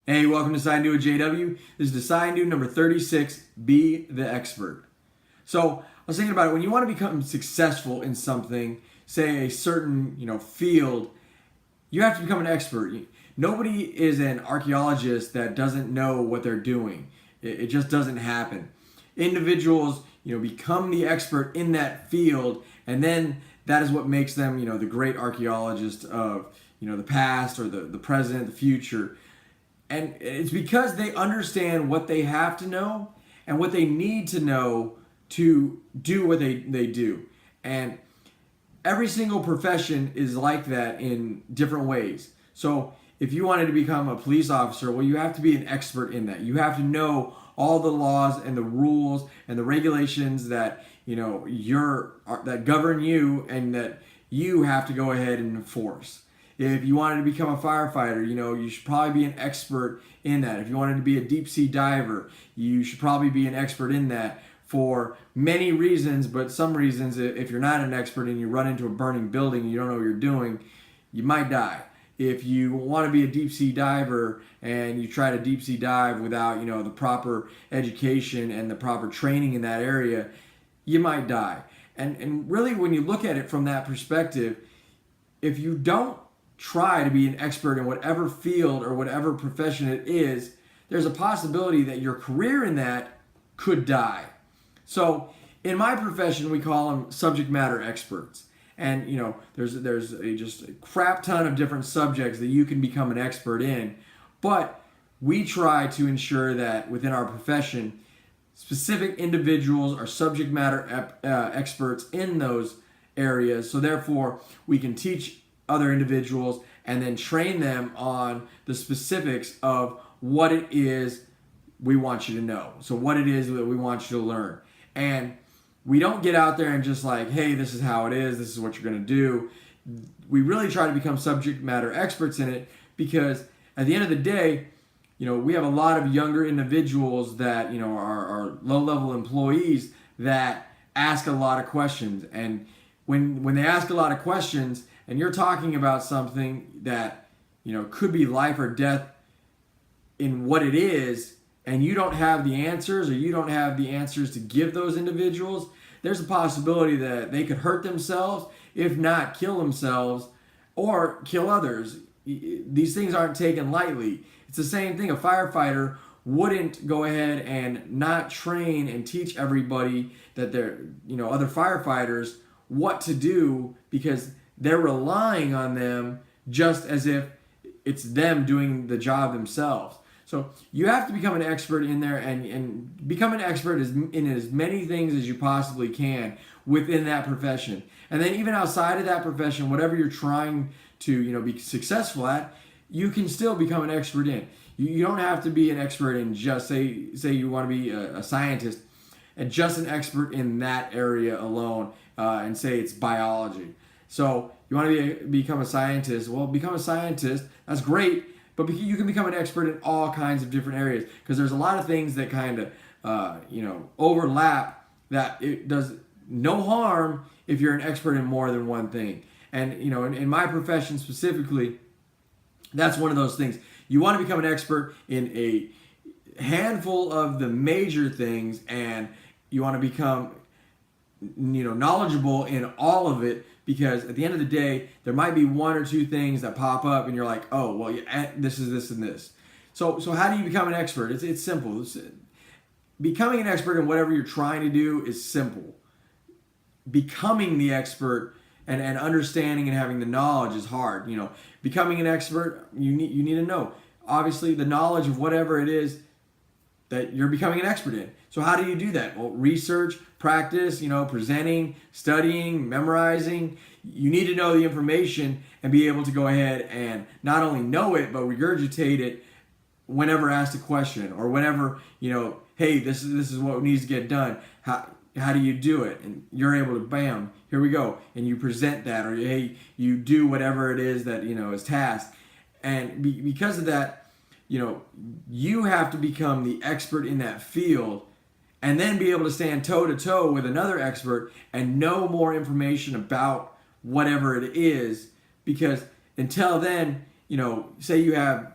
Hey, welcome to Design Do with JW. This is Design Do number 36, Be the Expert. So I was thinking about it, when you want to become successful in something, say a certain field, you have to become an expert. Nobody is an archaeologist that doesn't know what they're doing. It just doesn't happen. Individuals, become the expert in that field, and then that is what makes them, the great archaeologist of, the past or the present, the future. And it's because they understand what they have to know and what they need to know to do what they do. And every single profession is like that in different ways. So if you wanted to become a police officer, well, you have to be an expert in that. You have to know all the laws and the rules and the regulations that that govern you and that you have to go ahead and enforce. If you wanted to become a firefighter, you should probably be an expert in that. If you wanted to be a deep sea diver, you should probably be an expert in that for many reasons. But some reasons, if you're not an expert and you run into a burning building and you don't know what you're doing, you might die. If you want to be a deep sea diver and you try to deep sea dive without, the proper education and the proper training in that area, you might die. And really, when you look at it from that perspective, if you don't try to be an expert in whatever field or whatever profession it is, there's a possibility that your career in that could die. So in my profession, we call them subject matter experts. And there's just a crap ton of different subjects that you can become an expert in. But we try to ensure that within our profession, specific individuals are subject matter experts in those areas. So therefore, we can teach other individuals and then train them on the specifics of what it is we want you to know. So what it is that we want you to learn. And we don't get out there and just like, hey, this is how it is, this is what you're going to do. We really try to become subject matter experts in it because at the end of the day, we have a lot of younger individuals that, are low-level employees that ask a lot of questions. And when they ask a lot of questions, and you're talking about something that, could be life or death in what it is, and you don't have the answers or you don't have the answers to give those individuals, there's a possibility that they could hurt themselves, if not kill themselves, or kill others. These things aren't taken lightly. It's the same thing. A firefighter wouldn't go ahead and not train and teach everybody that they're, other firefighters what to do because they're relying on them just as if it's them doing the job themselves. So you have to become an expert in there and become an expert in as many things as you possibly can within that profession. And then even outside of that profession, whatever you're trying to be successful at, you can still become an expert in. You don't have to be an expert in just, say you want to be a scientist and just an expert in that area alone and say it's biology. So you want to become a scientist? Well, become a scientist. That's great, but you can become an expert in all kinds of different areas because there's a lot of things that kind of overlap that it does no harm if you're an expert in more than one thing. And in my profession specifically, that's one of those things. You want to become an expert in a handful of the major things, and you want to become knowledgeable in all of it. Because at the end of the day, there might be one or two things that pop up and you're like, oh, well, this is this and this. So how do you become an expert? It's simple. Becoming an expert in whatever you're trying to do is simple. Becoming the expert and understanding and having the knowledge is hard. Becoming an expert, you need to know. Obviously, the knowledge of whatever it is that you're becoming an expert in. So how do you do that? Well, research, practice, presenting, studying, memorizing. You need to know the information and be able to go ahead and not only know it, but regurgitate it whenever asked a question or whenever, hey, this is what needs to get done. How do you do it? And you're able to, bam, here we go. And you present that, or hey, you do whatever it is that, is tasked. And because of that, you have to become the expert in that field and then be able to stand toe-to-toe with another expert and know more information about whatever it is. Because until then, say you have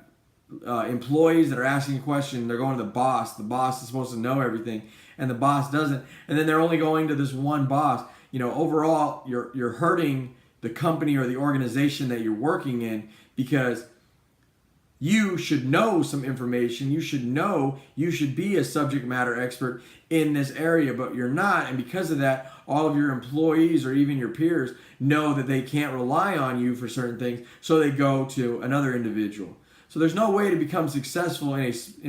employees that are asking a question. They're going to the boss. The boss is supposed to know everything, and the boss doesn't. And then they're only going to this one boss. Overall, you're hurting the company or the organization that you're working in, because you should know some information. You should be a subject matter expert in this area, but you're not. And because of that, all of your employees or even your peers know that they can't rely on you for certain things, so they go to another individual. So there's no way to become successful in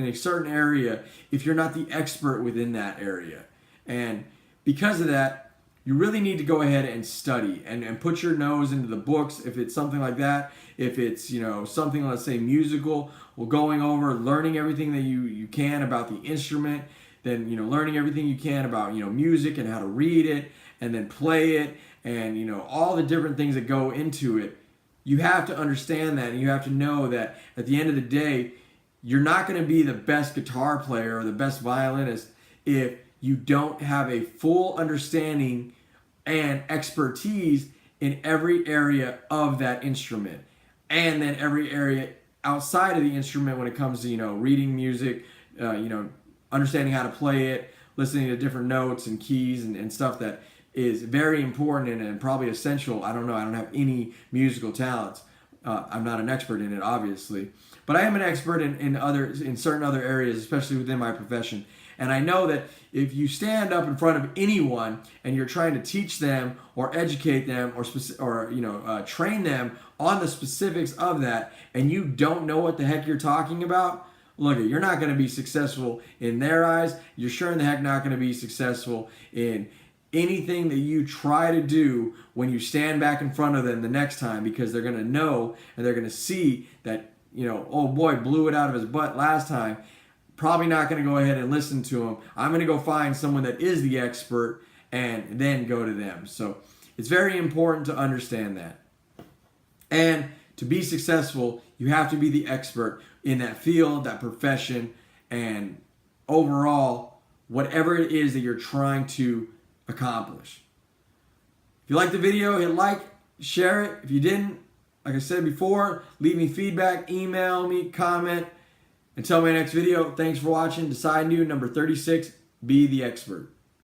a certain area if you're not the expert within that area. And because of that, you really need to go ahead and study and put your nose into the books if it's something like that. If it's, something, let's say, musical, well, going over, learning everything that you can about the instrument, then, learning everything you can about, music and how to read it and then play it and, all the different things that go into it. You have to understand that, and you have to know that at the end of the day, you're not going to be the best guitar player or the best violinist if you don't have a full understanding and expertise in every area of that instrument, and then every area outside of the instrument when it comes to reading music, understanding how to play it, listening to different notes and keys and stuff that is very important and probably essential. I don't know. I don't have any musical talents. I'm not an expert in it, obviously, but I am an expert in certain other areas, especially within my profession. And I know that if you stand up in front of anyone and you're trying to teach them or educate them or train them on the specifics of that, and you don't know what the heck you're talking about, look, you're not going to be successful in their eyes. You're sure in the heck not going to be successful in anything that you try to do when you stand back in front of them the next time, because they're going to know and they're going to see that, oh boy, blew it out of his butt last time. Probably not going to go ahead and listen to him. I'm going to go find someone that is the expert and then go to them. So it's very important to understand that. And to be successful, you have to be the expert in that field, that profession, and overall, whatever it is that you're trying to accomplish. If you liked the video, hit like, share it. If you didn't, like I said before, leave me feedback, email me, comment. Until my next video, thanks for watching. Decide New number 36, Be the Expert.